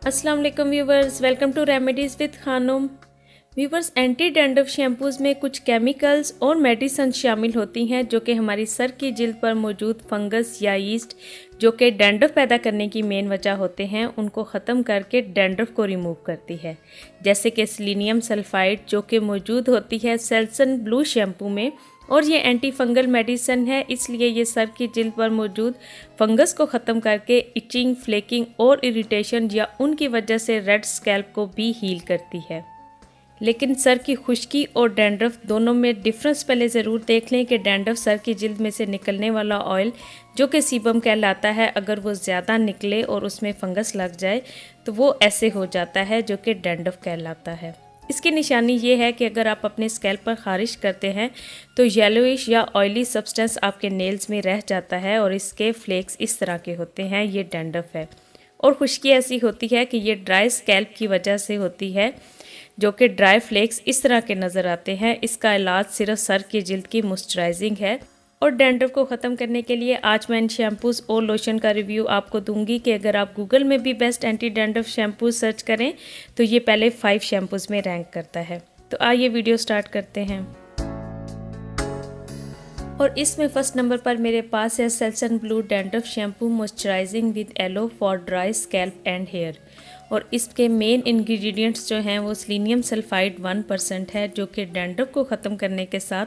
अस्सलाम वालेकुम viewers, welcome to remedies with Khanum. Viewers, anti dandruff shampoos में कुछ केमिकल्स और मेडिसिन शामिल होती हैं जो कि हमारी सर की जिल्द पर मौजूद फंगस या यीस्ट जो कि डैंड्रफ पैदा करने की मेन वजह होते हैं उनको ख़त्म करके डैंड्रफ को रिमूव करती है। जैसे कि सेलेनियम सल्फाइड जो कि मौजूद होती है सेल्सन ब्लू शैम्पू में, और ये एंटी फंगल मेडिसिन है, इसलिए ये सर की जिल्द पर मौजूद फंगस को ख़त्म करके इचिंग, फ्लेकिंग और इरिटेशन या उनकी वजह से रेड स्कैल्प को भी हील करती है। लेकिन सर की खुश्की और डैंड्रफ दोनों में डिफरेंस पहले ज़रूर देख लें कि डैंड्रफ सर की जिल्द में से निकलने वाला ऑयल जो कि सीबम कहलाता है, अगर वो ज़्यादा निकले और उसमें फंगस लग जाए तो वो ऐसे हो जाता है जो कि डैंड्रफ कहलाता है। इसकी निशानी ये है कि अगर आप अपने स्कैल्प पर खारिश करते हैं तो येलोइश या ऑयली सब्सटेंस आपके नेल्स में रह जाता है और इसके फ्लेक्स इस तरह के होते हैं, ये डैंड्रफ है। और खुश्की ऐसी होती है कि ये ड्राई स्कैल्प की वजह से होती है जो कि ड्राई फ्लेक्स इस तरह के नज़र आते हैं। इसका इलाज सिर्फ सर की जिल्द की मॉइस्चराइजिंग है। और डैंड्रफ को ख़त्म करने के लिए आज मैं इन शैम्पूज़ और लोशन का रिव्यू आपको दूंगी कि अगर आप गूगल में भी best anti dandruff shampoo search करें तो ये पहले 5 शैम्पूज़ में रैंक करता है। तो आइए वीडियो स्टार्ट करते हैं। और इसमें फर्स्ट नंबर पर मेरे पास है Selsun Blue dandruff shampoo moisturizing with aloe for dry scalp and hair. और इसके मेन इंग्रेडिएंट्स जो हैं वो सेलेनियम सल्फाइड 1% है जो कि डैंड्रफ को ख़त्म करने के साथ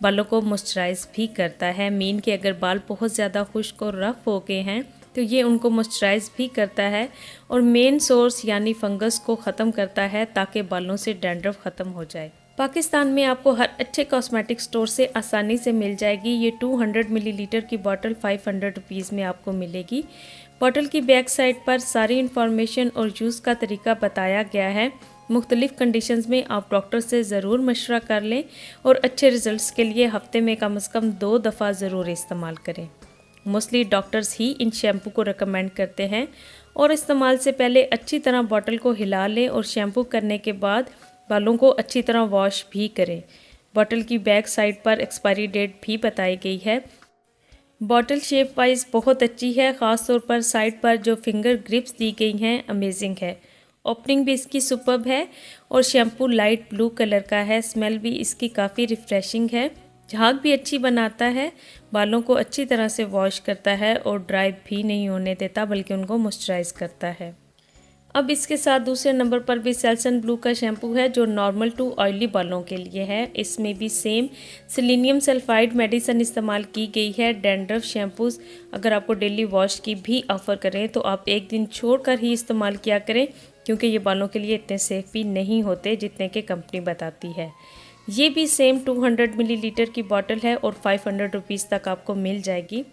बालों को मॉइस्चराइज भी करता है। मीन कि अगर बाल बहुत ज़्यादा खुश्क और रफ़ हो गए हैं तो ये उनको मॉइस्चराइज भी करता है और मेन सोर्स यानी फंगस को ख़त्म करता है ताकि बालों से डैंड्रफ ख़त्म हो जाए। पाकिस्तान में आपको हर अच्छे कॉस्मेटिक स्टोर से आसानी से मिल जाएगी। ये 200 मिलीलीटर की बॉटल 500 रुपीज़ में आपको मिलेगी। बॉटल की बैक साइड पर सारी इन्फॉर्मेशन और यूज़ का तरीका बताया गया है। मुख्तलिफ़ कंडीशंस में आप डॉक्टर से ज़रूर मशवरा कर लें और अच्छे रिजल्ट्स के लिए हफ्ते में कम से कम 2 दफ़ा ज़रूर इस्तेमाल करें। मोस्टली डॉक्टर्स ही इन शैम्पू को रेकमेंड करते हैं। और इस्तेमाल से पहले अच्छी तरह बॉटल को हिला लें और शैम्पू करने के बाद बालों को अच्छी तरह वॉश भी करें। बॉटल की बैक साइड पर एक्सपायरी डेट भी बताई गई है। बॉटल शेप वाइज बहुत अच्छी है, ख़ास तौर पर साइड पर जो फिंगर ग्रिप्स दी गई हैं अमेजिंग है। ओपनिंग भी इसकी सुपर्ब है और शैम्पू लाइट ब्लू कलर का है। स्मेल भी इसकी काफ़ी रिफ़्रेशिंग है, झाग भी अच्छी बनाता है, बालों को अच्छी तरह से वॉश करता है और ड्राई भी नहीं होने देता बल्कि उनको मॉइस्चराइज करता है। अब इसके साथ दूसरे नंबर पर भी सेल्सन ब्लू का शैम्पू है जो नॉर्मल टू ऑयली बालों के लिए है। इसमें भी सेम सेलेनियम सल्फाइड मेडिसिन इस्तेमाल की गई है। डैंड्रफ शैम्पूज़ अगर आपको डेली वॉश की भी ऑफ़र करें तो आप एक दिन छोड़कर ही इस्तेमाल किया करें क्योंकि ये बालों के लिए इतने सेफ भी नहीं होते जितने कि कंपनी बताती है। ये भी सेम 200 मिलीलीटर की बॉटल है और 500 रुपीज़ तक आपको मिल जाएगी।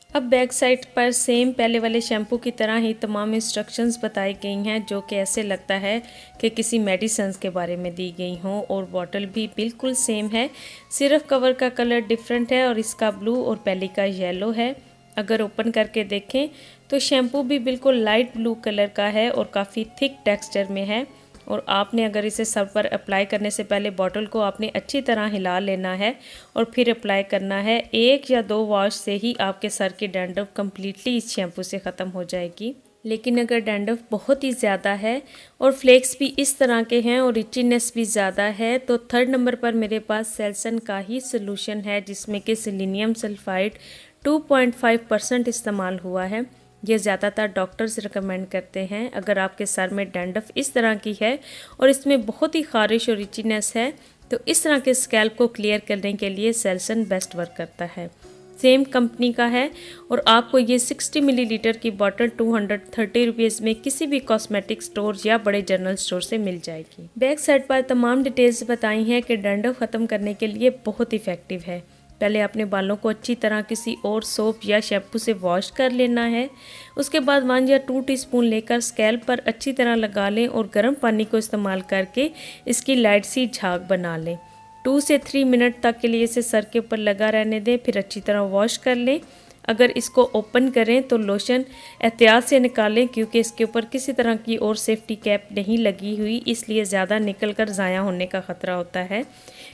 अब बैक साइड पर सेम पहले वाले शैम्पू की तरह ही तमाम इंस्ट्रक्शंस बताई गई हैं जो कि ऐसे लगता है कि किसी मेडिसिन के बारे में दी गई हों। और बॉटल भी बिल्कुल सेम है, सिर्फ कवर का कलर डिफरेंट है और इसका ब्लू और पहले का येलो है। अगर ओपन करके देखें तो शैम्पू भी बिल्कुल लाइट ब्लू कलर का है और काफ़ी थिक टेक्सचर में है। और आपने अगर इसे सर पर अप्लाई करने से पहले बॉटल को आपने अच्छी तरह हिला लेना है और फिर अप्लाई करना है। 1 या 2 वॉश से ही आपके सर की डैंड्रफ कम्प्लीटली इस शैम्पू से ख़त्म हो जाएगी। लेकिन अगर डैंड्रफ बहुत ही ज़्यादा है और फ्लेक्स भी इस तरह के हैं और इचीनेस भी ज़्यादा है तो थर्ड नंबर पर मेरे पास सेल्सन का ही सोल्यूशन है जिसमें कि सेलेनियम सल्फाइड 2.5% इस्तेमाल हुआ है। ये ज़्यादातर डॉक्टर्स रिकमेंड करते हैं। अगर आपके सर में डैंड्रफ इस तरह की है और इसमें बहुत ही खारिश और इचीनेस है तो इस तरह के स्कैल्प को क्लियर करने के लिए सेल्सन बेस्ट वर्क करता है। सेम कंपनी का है और आपको ये 60 मिलीलीटर की बॉटल 230 रुपीज़ में किसी भी कॉस्मेटिक स्टोर या बड़े जनरल स्टोर से मिल जाएगी। बैक साइड पर तमाम डिटेल्स बताई हैं कि डैंड्रफ ख़त्म करने के लिए बहुत इफ़ेक्टिव है। पहले अपने बालों को अच्छी तरह किसी और सोप या शैम्पू से वॉश कर लेना है। उसके बाद 1 या 2 टीस्पून लेकर स्कैल्प पर अच्छी तरह लगा लें और गर्म पानी को इस्तेमाल करके इसकी लाइट सी झाग बना लें। 2 से 3 मिनट तक के लिए इसे सर के ऊपर लगा रहने दें, फिर अच्छी तरह वॉश कर लें। अगर इसको ओपन करें तो लोशन एहतियात से निकालें क्योंकि इसके ऊपर किसी तरह की और सेफ्टी कैप नहीं लगी हुई, इसलिए ज़्यादा निकल कर ज़ाया होने का ख़तरा होता है।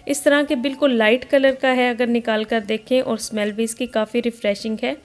इस तरह के बिल्कुल लाइट कलर का है अगर निकाल कर देखें और स्मेल भी इसकी काफ़ी रिफ़्रेशिंग है।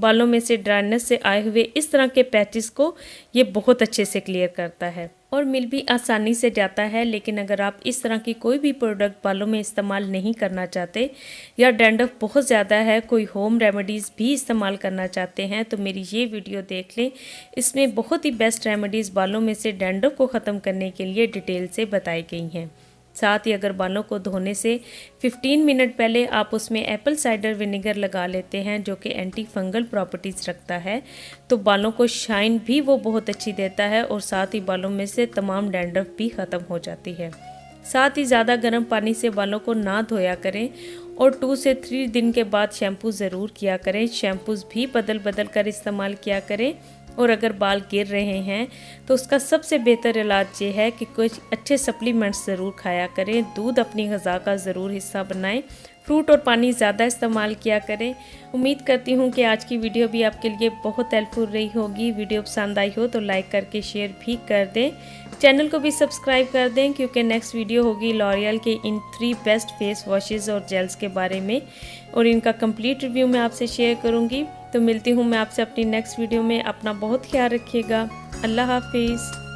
बालों में से ड्राइनेस से आए हुए इस तरह के पैचेस को ये बहुत अच्छे से क्लियर करता है और मिल भी आसानी से जाता है। लेकिन अगर आप इस तरह की कोई भी प्रोडक्ट बालों में इस्तेमाल नहीं करना चाहते या डैंड्रफ बहुत ज़्यादा है, कोई होम रेमेडीज़ भी इस्तेमाल करना चाहते हैं तो मेरी ये वीडियो देख लें। इसमें बहुत ही बेस्ट रेमेडीज़ बालों में से डैंड्रफ को ख़त्म करने के लिए डिटेल से बताई गई हैं। साथ ही अगर बालों को धोने से 15 मिनट पहले आप उसमें एप्पल साइडर विनेगर लगा लेते हैं जो कि एंटी फंगल प्रॉपर्टीज़ रखता है, तो बालों को शाइन भी वो बहुत अच्छी देता है और साथ ही बालों में से तमाम डैंड्रफ भी ख़त्म हो जाती है। साथ ही ज़्यादा गर्म पानी से बालों को ना धोया करें और 2 से 3 दिन के बाद शैम्पू ज़रूर किया करें। शैम्पूज़ भी बदल बदल कर इस्तेमाल किया करें और अगर बाल गिर रहे हैं तो उसका सबसे बेहतर इलाज ये है कि कुछ अच्छे सप्लीमेंट्स ज़रूर खाया करें। दूध अपनी ग़िज़ा का ज़रूर हिस्सा बनाएं। फ्रूट और पानी ज़्यादा इस्तेमाल किया करें। उम्मीद करती हूँ कि आज की वीडियो भी आपके लिए बहुत हेल्पफुल रही होगी। वीडियो पसंद आई हो तो लाइक करके शेयर भी कर दें। चैनल को भी सब्सक्राइब कर दें क्योंकि नेक्स्ट वीडियो होगी लॉरियल के इन 3 बेस्ट फेस वॉशेस और जेल्स के बारे में और इनका कंप्लीट रिव्यू मैं आपसे शेयर करूँगी। तो मिलती हूँ मैं आपसे अपनी नेक्स्ट वीडियो में। अपना बहुत ख्याल रखिएगा। अल्लाह हाफिज़।